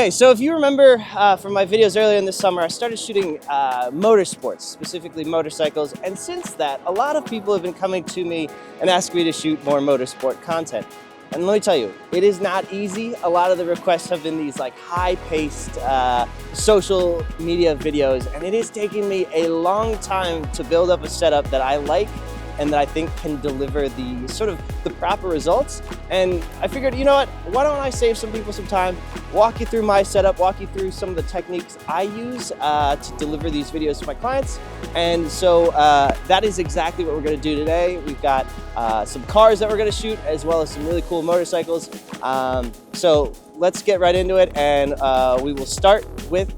Okay, so if you remember from my videos earlier in the summer, I started shooting motorsports, specifically motorcycles, and since that, a lot of people have been coming to me and asking me to shoot more motorsport content. And let me tell you, it is not easy. A lot of the requests have been these like high-paced social media videos, and it is taking me a long time to build up a setup that I like and that I think can deliver the sort of the proper results. And I figured, you know what, why don't I save some people some time, walk you through my setup, walk you through some of the techniques I use to deliver these videos to my clients. And so that is exactly what we're gonna do today. We've got some cars that we're gonna shoot, as well as some really cool motorcycles. So let's get right into it, and we will start with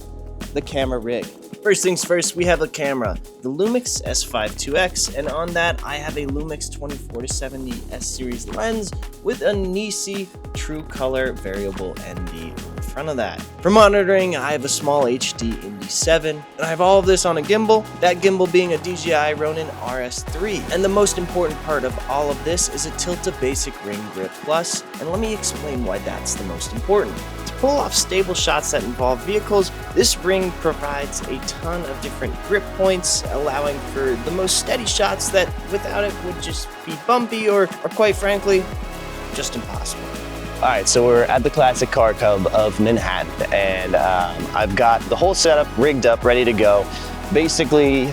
the camera rig. First things first, we have a camera, the LUMIX S5IIX, and on that I have a LUMIX 24-70 S series lens with a Nisi True Color variable ND on the front of that. For monitoring, I have a small HD Indy 7, and I have all of this on a gimbal, that gimbal being a DJI Ronin RS3. And the most important part of all of this is a Tilta Basic Ring Grip Plus, and let me explain why that's the most important. To pull off stable shots that involve vehicles, this ring provides a ton of different grip points, allowing for the most steady shots that without it would just be bumpy or quite frankly, just impossible. All right, so we're at the Classic Car Club of Manhattan, and I've got the whole setup rigged up, ready to go. Basically,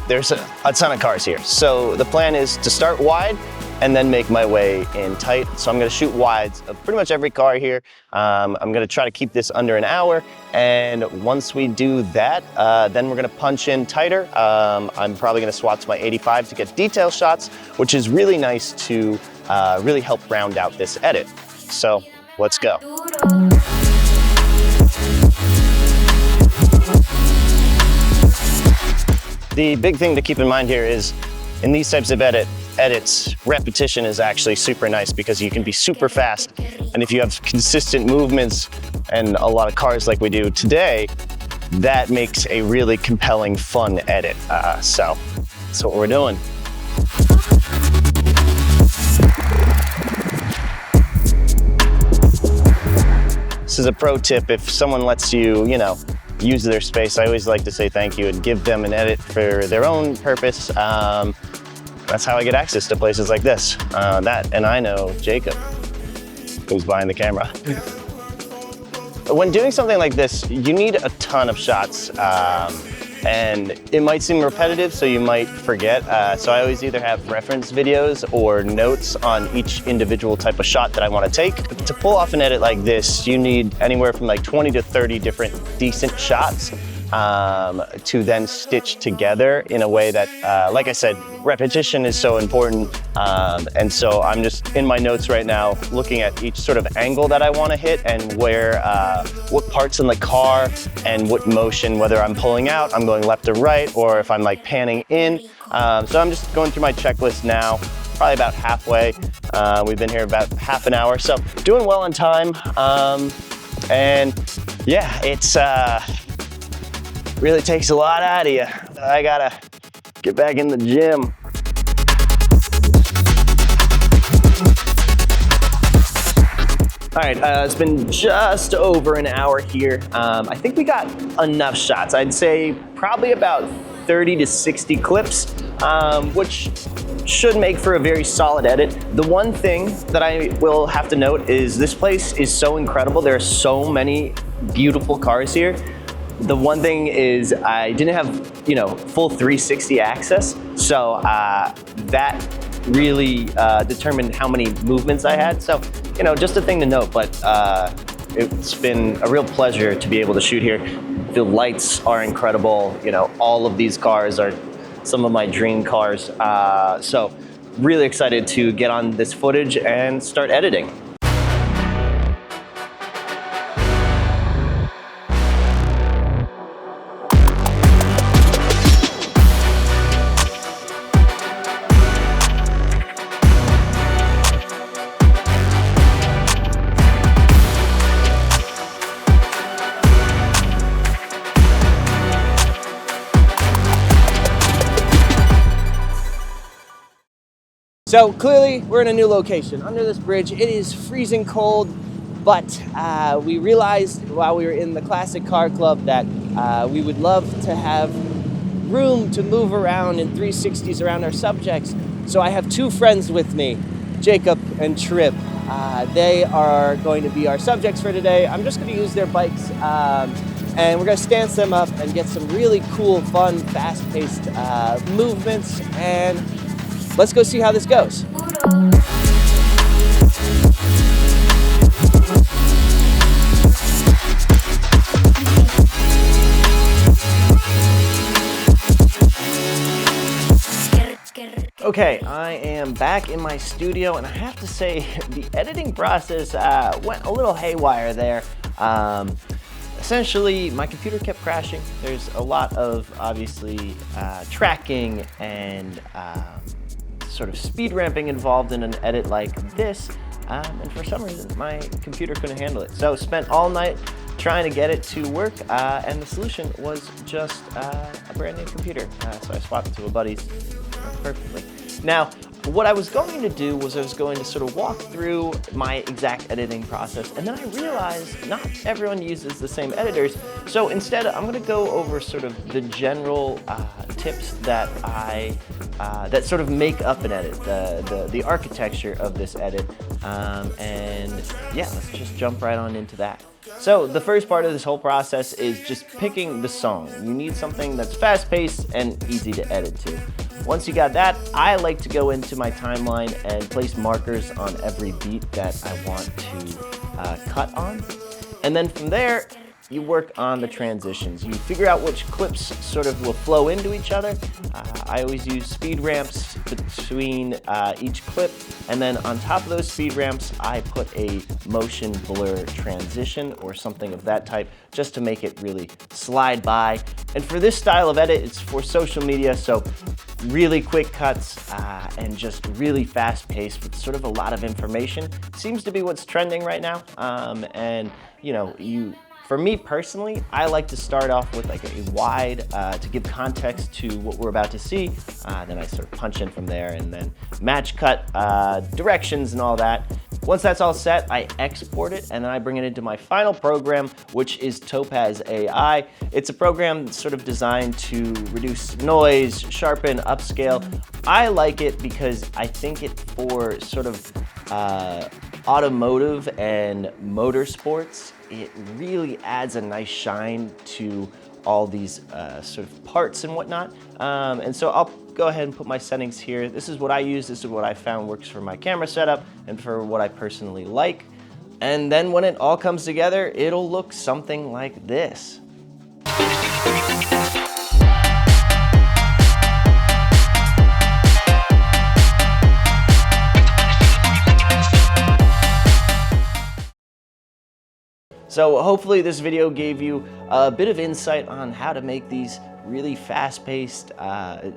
there's a ton of cars here. So the plan is to start wide and then make my way in tight. So I'm gonna shoot wides of pretty much every car here. I'm gonna try to keep this under an hour. And once we do that, then we're gonna punch in tighter. I'm probably gonna swap to my 85 to get detail shots, which is really nice to really help round out this edit. So let's go. The big thing to keep in mind here is in these types of edits, repetition is actually super nice because you can be super fast. And if you have consistent movements and a lot of cars like we do today, that makes a really compelling, fun edit. So that's what we're doing. This is a pro tip. If someone lets you, use their space, I always like to say thank you and give them an edit for their own purpose. That's how I get access to places like this. And I know Jacob, who's behind the camera. When doing something like this, you need a ton of shots. And it might seem repetitive, so you might forget. So I always either have reference videos or notes on each individual type of shot that I want to take. To pull off an edit like this, you need anywhere from like 20 to 30 different decent shots to then stitch together in a way that, like I said, repetition is so important. And so I'm just in my notes right now looking at each sort of angle that I want to hit and where, what parts in the car and what motion, whether I'm pulling out, I'm going left or right, or if I'm like panning in. So I'm just going through my checklist now, probably about halfway. We've been here about half an hour, so doing well on time. And yeah, it's, really takes a lot out of you. I gotta get back in the gym. All right, it's been just over an hour here. I think we got enough shots. I'd say probably about 30 to 60 clips, which should make for a very solid edit. The one thing that I will have to note is this place is so incredible. There are so many beautiful cars here. The one thing is I didn't have, full 360 access. So that really determined how many movements I had. So, just a thing to note, but it's been a real pleasure to be able to shoot here. The lights are incredible. All of these cars are some of my dream cars. So really excited to get on this footage and start editing. So clearly we're in a new location. Under this bridge, it is freezing cold. But we realized while we were in the Classic Car Club that we would love to have room to move around in 360s around our subjects. So I have two friends with me, Jacob and Trip. They are going to be our subjects for today. I'm just going to use their bikes and we're going to stance them up and get some really cool, fun, fast-paced movements, and let's go see how this goes. Okay, I am back in my studio, and I have to say the editing process went a little haywire there. Essentially, my computer kept crashing. There's a lot of, obviously, tracking and sort of speed ramping involved in an edit like this, and for some reason, my computer couldn't handle it. So spent all night trying to get it to work, and the solution was just a brand new computer. So I swapped it to a buddy's perfectly. Now, what I was going to do was I was going to sort of walk through my exact editing process, and then I realized not everyone uses the same editors. So instead, I'm going to go over sort of the general tips that that sort of make up an edit, the architecture of this edit, and yeah, let's just jump right on into that. So the first part of this whole process is just picking the song. You need something that's fast-paced and easy to edit to. Once you got that, I like to go into my timeline and place markers on every beat that I want to cut on. And then from there, you work on the transitions. You figure out which clips sort of will flow into each other. I always use speed ramps between each clip, and then on top of those speed ramps, I put a motion blur transition or something of that type, just to make it really slide by. And for this style of edit, it's for social media, so really quick cuts and just really fast paced with sort of a lot of information. Seems to be what's trending right now, and you know, for me personally, I like to start off with like a wide to give context to what we're about to see. Then I sort of punch in from there and then match cut directions and all that. Once that's all set, I export it and then I bring it into my final program, which is Topaz AI. It's a program that's sort of designed to reduce noise, sharpen, upscale. I like it because I think it for sort of automotive and motorsports, it really adds a nice shine to all these sort of parts and whatnot. And so I'll go ahead and put my settings here. This is what I use. This is what I found works for my camera setup and for what I personally like. And then when it all comes together, it'll look something like this. So hopefully this video gave you a bit of insight on how to make these really fast-paced,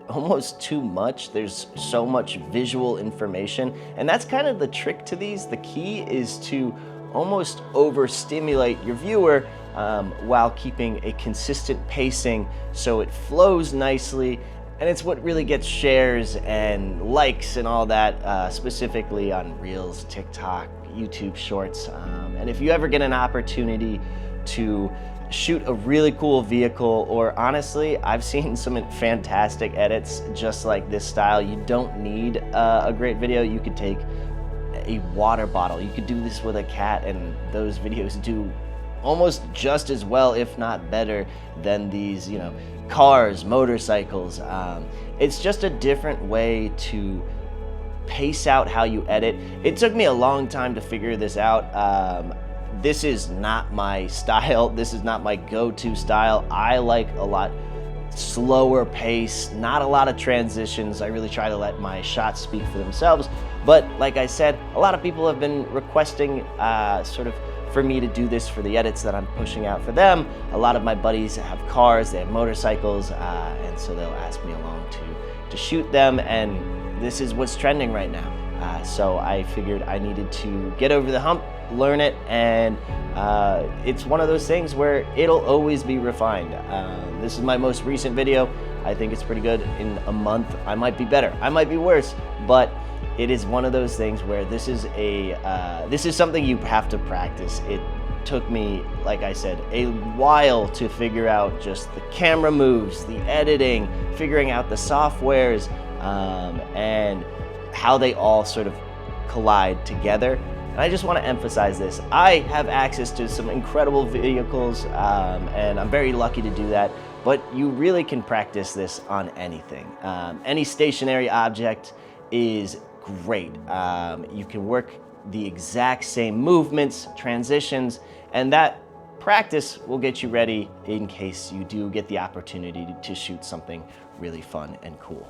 almost too much. There's so much visual information, and that's kind of the trick to these. The key is to almost overstimulate your viewer while keeping a consistent pacing so it flows nicely, and it's what really gets shares and likes and all that, specifically on Reels, TikTok, YouTube Shorts. And if you ever get an opportunity to shoot a really cool vehicle, or honestly, I've seen some fantastic edits just like this style. You don't need a great video. You could take a water bottle. You could do this with a cat, and those videos do almost just as well, if not better, than these, you know, cars, motorcycles. It's just a different way to pace out how you edit. It took me a long time to figure this out. This is not my style. This is not my go-to style. I like a lot slower pace, not a lot of transitions. I really try to let my shots speak for themselves. But like I said, a lot of people have been requesting sort of for me to do this for the edits that I'm pushing out for them. A lot of my buddies have cars, they have motorcycles, and so they'll ask me along to shoot them, and this is what's trending right now. So I figured I needed to get over the hump, learn it, and it's one of those things where it'll always be refined. This is my most recent video. I think it's pretty good. In a month, I might be better, I might be worse, but it is one of those things where this is something you have to practice. It took me, like I said, a while to figure out just the camera moves, the editing, figuring out the softwares, and how they all sort of collide together. And I just want to emphasize this. I have access to some incredible vehicles, and I'm very lucky to do that, but you really can practice this on anything. Any stationary object is great. You can work the exact same movements, transitions, and that practice will get you ready in case you do get the opportunity to shoot something really fun and cool.